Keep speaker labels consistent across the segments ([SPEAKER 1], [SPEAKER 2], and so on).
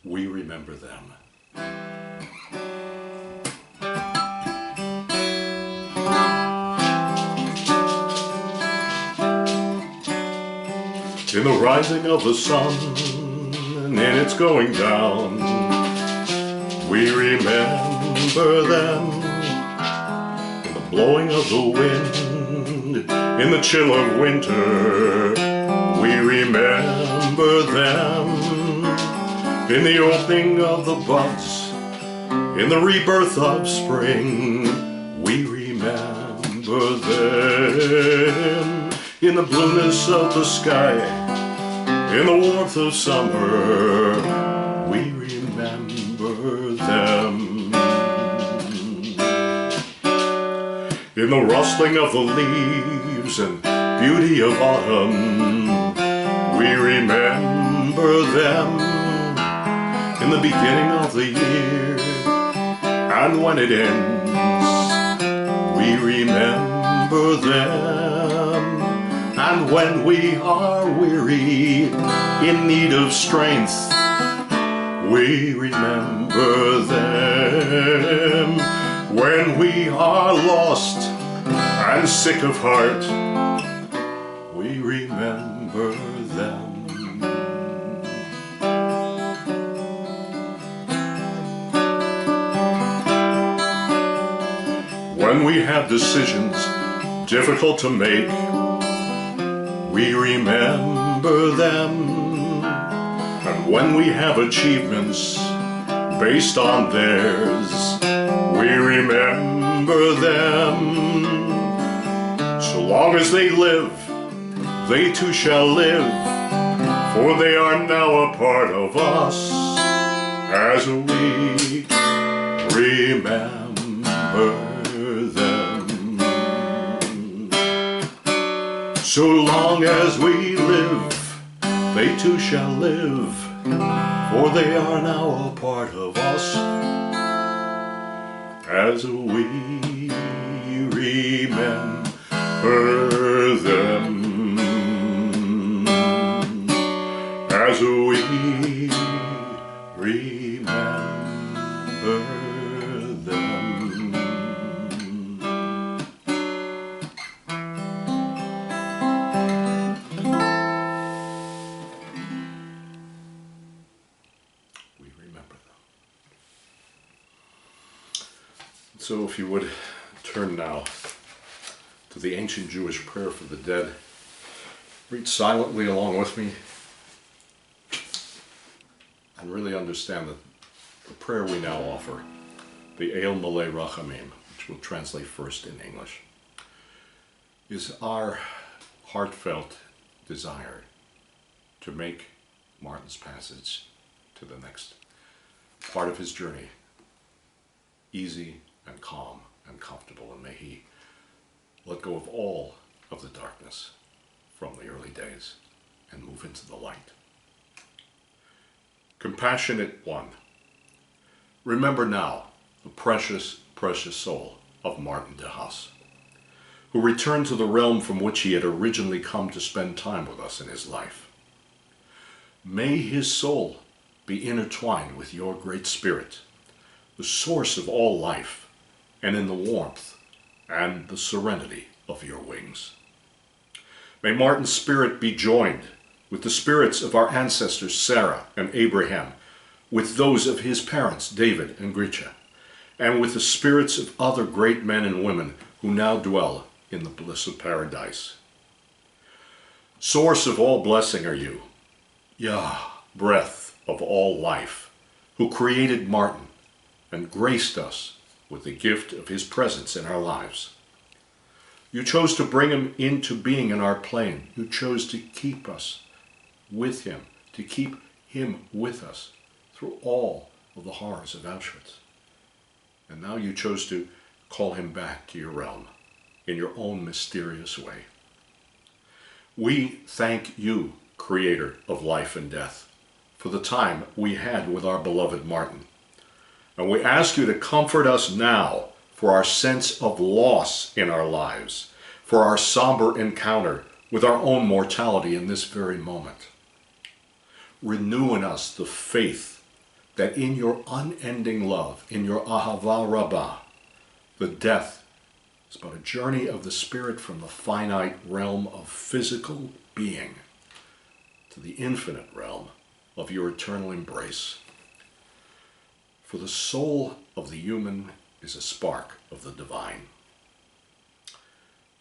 [SPEAKER 1] we remember them. In the rising of the sun and in its going down, we remember them. In the blowing of the wind, in the chill of winter, we remember them. In the opening of the buds, in the rebirth of spring, we remember them. In the blueness of the sky, in the warmth of summer, we remember them. In the rustling of the leaves and beauty of autumn, we remember them. In the beginning of the year, and when it ends, we remember them. And when we are weary, in need of strength, we remember them. When we are lost and sick of heart, we remember them. When we have decisions difficult to make, we remember them. And when we have achievements based on theirs, we remember them. So long as they live, they too shall live, for they are now a part of us, as we remember them. So long as we live, they too shall live, for they are now a part of us, as we remember them, as we remember them. So if you would turn now to the ancient Jewish prayer for the dead, read silently along with me, and really understand that the prayer we now offer, the El Malei Rachamim, which we'll translate first in English, is our heartfelt desire to make Martin's passage to the next part of his journey easy and calm and comfortable, and may he let go of all of the darkness from the early days and move into the light. Compassionate One, remember now the precious, precious soul of Martin de Haas, who returned to the realm from which he had originally come to spend time with us in his life. May his soul be intertwined with your great spirit, the source of all life, and in the warmth and the serenity of your wings. May Martin's spirit be joined with the spirits of our ancestors Sarah and Abraham, with those of his parents David and Grisha, and with the spirits of other great men and women who now dwell in the bliss of paradise. Source of all blessing are you, Yah, breath of all life, who created Martin and graced us with the gift of his presence in our lives. You chose to bring him into being in our plane. You chose to keep us with him, to keep him with us through all of the horrors of Auschwitz. And now you chose to call him back to your realm in your own mysterious way. We thank you, Creator of life and death, for the time we had with our beloved Martin. And we ask you to comfort us now for our sense of loss in our lives, for our somber encounter with our own mortality in this very moment. Renew in us the faith that in your unending love, in your ahava rabbah, the death is but a journey of the spirit from the finite realm of physical being to the infinite realm of your eternal embrace. For the soul of the human is a spark of the divine.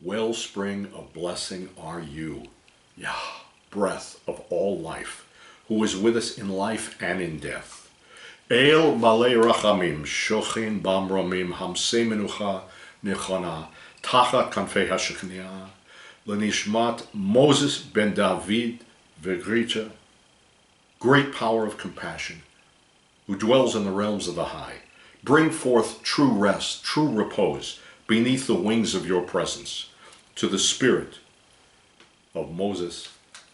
[SPEAKER 1] Wellspring of blessing are you, Yah, breath of all life, who is with us in life and in death. El malei rachamim, shochin bamramim, hamsei menucha nechona, tachat kanfei hashechniah, lenishmat Moses ben David v'Grita, great power of compassion, who dwells in the realms of the high. Bring forth true rest, true repose, beneath the wings of your presence, to the spirit of Moses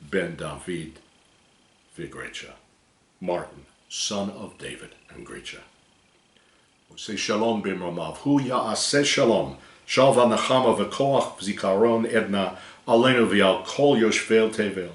[SPEAKER 1] ben David v'Grita, Martin, son of David and Grita. Say shalom b'mramav, hu ya'aseh shalom, shalva nechama v'koach v'zikaron edna, alenu v'al kol yoshvel tevel.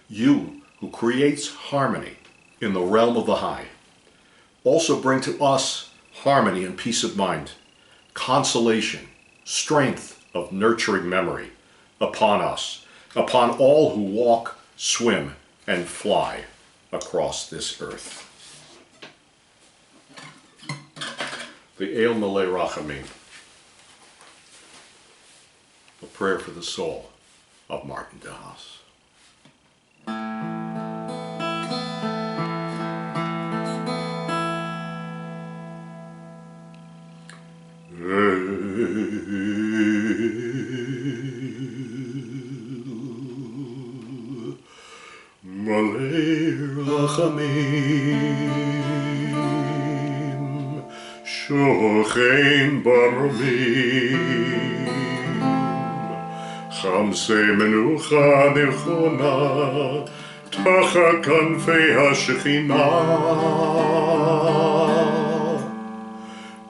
[SPEAKER 1] You who creates harmony in the realm of the high, also bring to us harmony and peace of mind, consolation, strength of nurturing memory upon us, upon all who walk, swim, and fly across this earth. The El Malei Rachamim, a prayer for the soul of Martin de Haas. Malei Rachamim, shochein bamramim, chamsei menucha nechona, tachat kanfei hashechinah,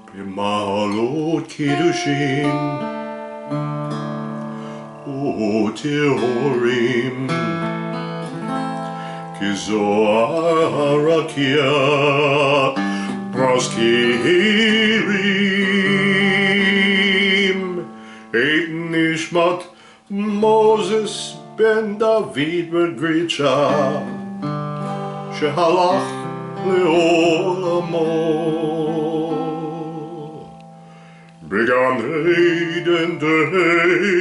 [SPEAKER 1] b'ma'alot kiddushin, u'tehorim, Kizoar Rakia Braskirim Eit Nishmat Moses ben David v'Grita Shehalach le'olamo Began Eden Day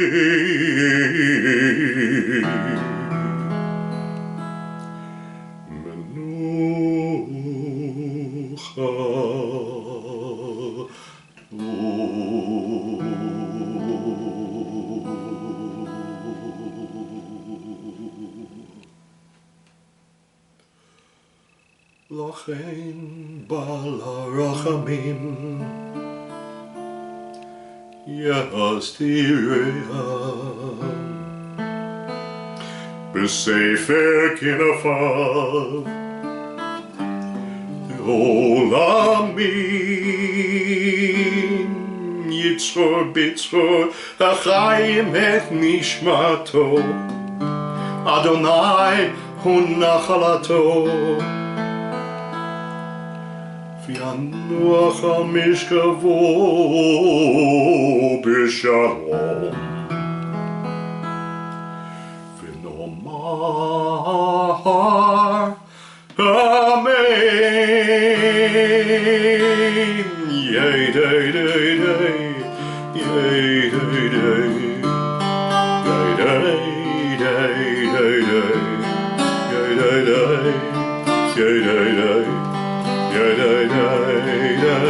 [SPEAKER 1] Lochein bala rachamim yastireha b'sefer kinafav Olamim Yitzhor Bitzhor Achayim et Nishmato Adonai Hu Nachalato V'yanuach al mishkavo b'shalom V'nomar Amen. Yay, day, day, day. Yay, day, day. Yay, day, day, day, day. Yay, day, day. Yay, day, day. Yay, day, day, day,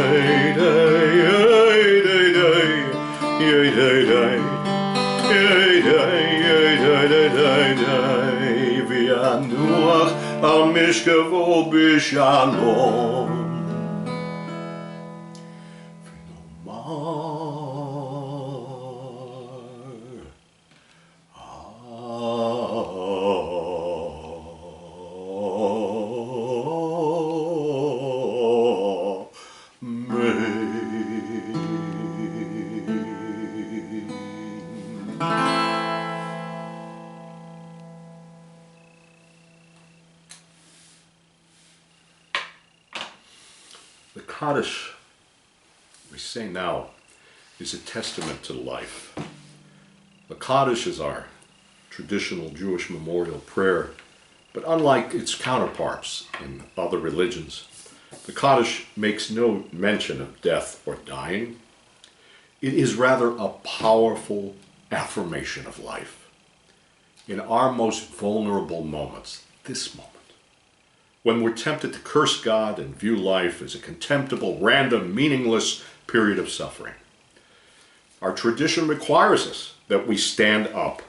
[SPEAKER 1] day. Yay, day, day. Yay, day, day. Yay, day, yay, day, day, day, day. V'yanuach al mishkavo b'shalom Kaddish, we say now, is a testament to life. The Kaddish is our traditional Jewish memorial prayer, but unlike its counterparts in other religions, the Kaddish makes no mention of death or dying. It is rather a powerful affirmation of life. In our most vulnerable moments, this moment, when we're tempted to curse God and view life as a contemptible, random, meaningless period of suffering, our tradition requires us that we stand up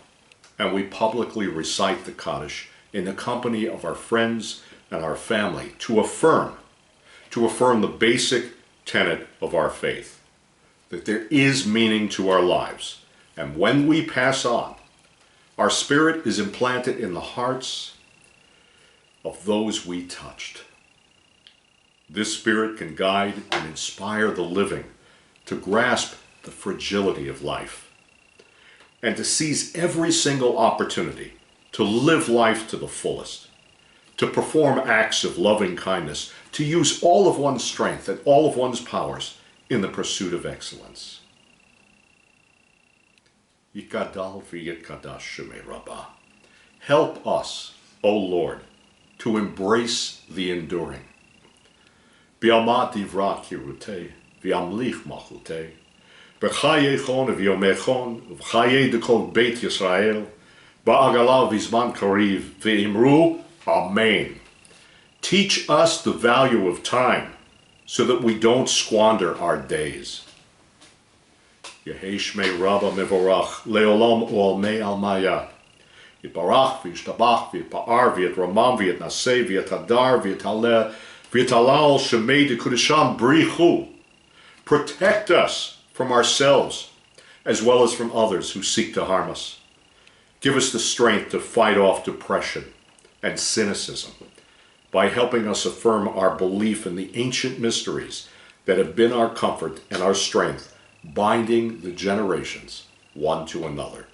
[SPEAKER 1] and we publicly recite the Kaddish in the company of our friends and our family to affirm the basic tenet of our faith, that there is meaning to our lives. And when we pass on, our spirit is implanted in the hearts of those we touched. This spirit can guide and inspire the living to grasp the fragility of life and to seize every single opportunity to live life to the fullest, to perform acts of loving kindness, to use all of one's strength and all of one's powers in the pursuit of excellence. Yikadal v'yitkadash shemei Rabbah. Help us, O Lord, to embrace the enduring. Bi'alma divra kirutei, v'yamlich malchutei, b'chayechon v'yomechon, v'chayei dekol Beit Yisrael, ba'agala v'zman kariv, v'imru, Amen. Teach us the value of time so that we don't squander our days. Yehi shmei Rabbah mevorach, leolam u'almei almaya. Yitbarach v'yishtabach v'yitpa'ar v'yitramam v'yitnaseh v'yitadar v'yitaleh v'yitalal shemei dekudesham brichu. Protect us from ourselves as well as from others who seek to harm us. Give us the strength to fight off depression and cynicism by helping us affirm our belief in the ancient mysteries that have been our comfort and our strength, binding the generations one to another.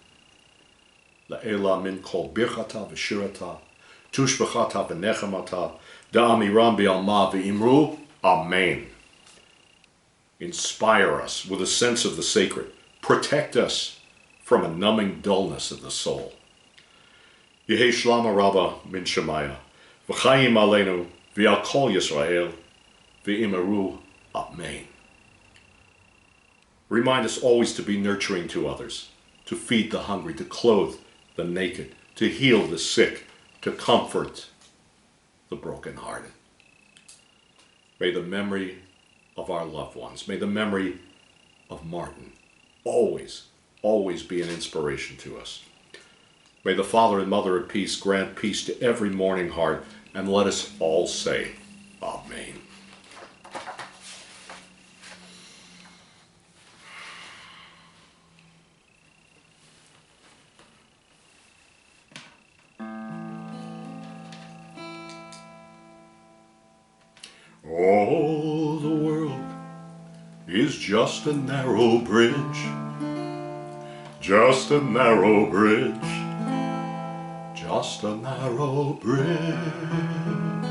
[SPEAKER 1] La'ela min kol birchata v'shirata, tushbechata v'nechamata, da'amiram bi'alma v'imru, Amen. Inspire us with a sense of the sacred. Protect us from a numbing dullness of the soul. Yehi shlama Rabbah min Shemaya, v'chayim aleinu, v'al kol Yisrael, v'imaru, Amen. Remind us always to be nurturing to others, to feed the hungry, to clothe the naked, to heal the sick, to comfort the brokenhearted. May the memory of our loved ones, may the memory of Martin always, always be an inspiration to us. May the Father and Mother of Peace grant peace to every mourning heart, and let us all say, Amen. All the world is just a narrow bridge, just a narrow bridge, just a narrow bridge.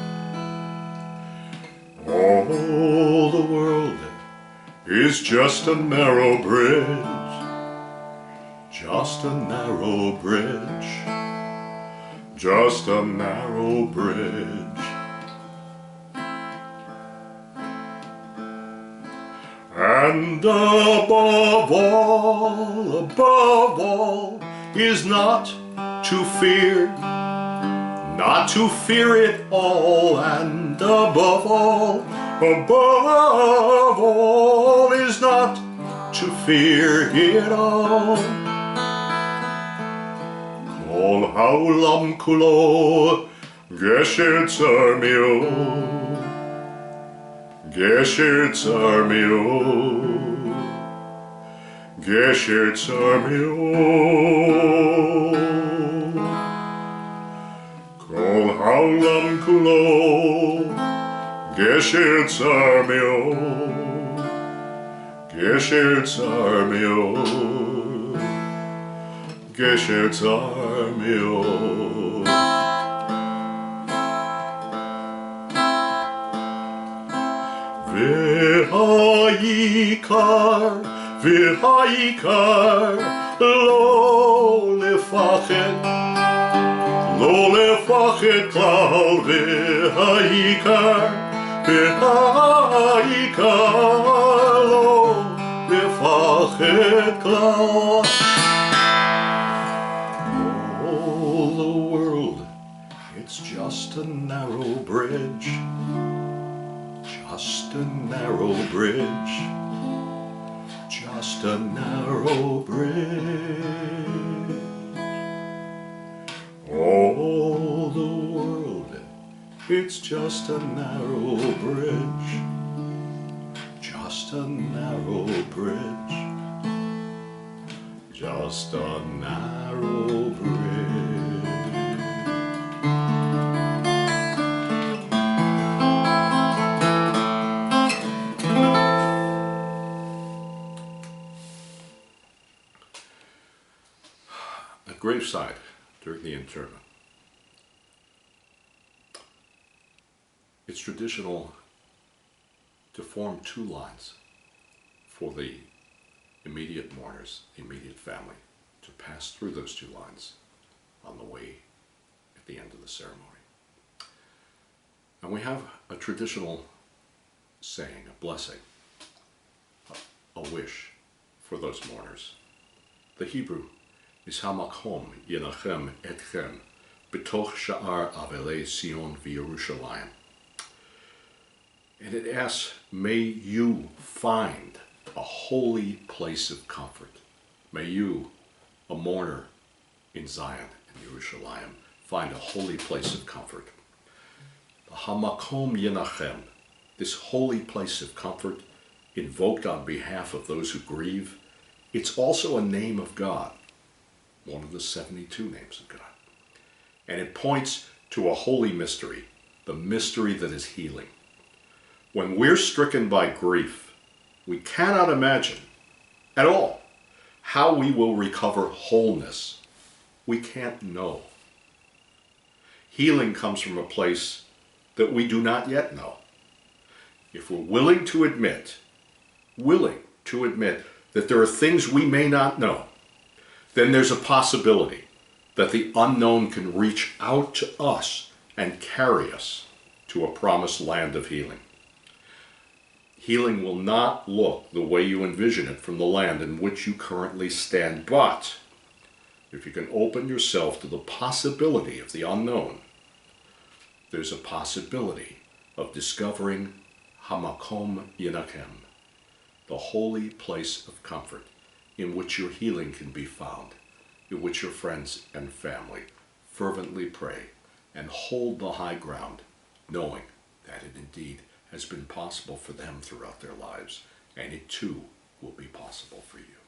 [SPEAKER 1] All the world is just a narrow bridge, just a narrow bridge, just a narrow bridge. And above all, is not to fear it all. And above all, is not to fear it all. Kol ha'olam kulo gesher tzar mi'o. Gesher tzar mi'o, gesher tzar mi'o. Kol ha'olam kulo, gesher tzar mi'o, gesher tzar mi'o, gesher tzar mi'o. Yeah. והעיקר, והעיקר, לא לפחד, לא לפחד כלל, והעיקר, והעיקר, לא לפחד כלל. Oh, the world, it's just a narrow bridge, just a narrow bridge, just a narrow bridge. Oh, the world, it's just a narrow bridge, just a narrow bridge, just a narrow bridge. At graveside during the interment, it's traditional to form two lines for the immediate mourners, the immediate family, to pass through those two lines on the way at the end of the ceremony. And we have a traditional saying, a blessing, a wish for those mourners. The Hebrew is Hamakom Yenachem Etchem B'toch Sha'ar Avelei Sion V'Yerushalayim. And it asks, may you find a holy place of comfort. May you, a mourner in Zion, in Yerushalayim, find a holy place of comfort. The Hamakom Yenachem, this holy place of comfort, invoked on behalf of those who grieve, it's also a name of God, one of the 72 names of God. And it points to a holy mystery, the mystery that is healing. When we're stricken by grief, we cannot imagine at all how we will recover wholeness. We can't know. Healing comes from a place that we do not yet know. If we're willing to admit that there are things we may not know, then there's a possibility that the unknown can reach out to us and carry us to a promised land of healing. Healing will not look the way you envision it from the land in which you currently stand, but if you can open yourself to the possibility of the unknown, there's a possibility of discovering Hamakom Yenachem, the holy place of comfort in which your healing can be found, in which your friends and family fervently pray and hold the high ground, knowing that it indeed has been possible for them throughout their lives, and it too will be possible for you.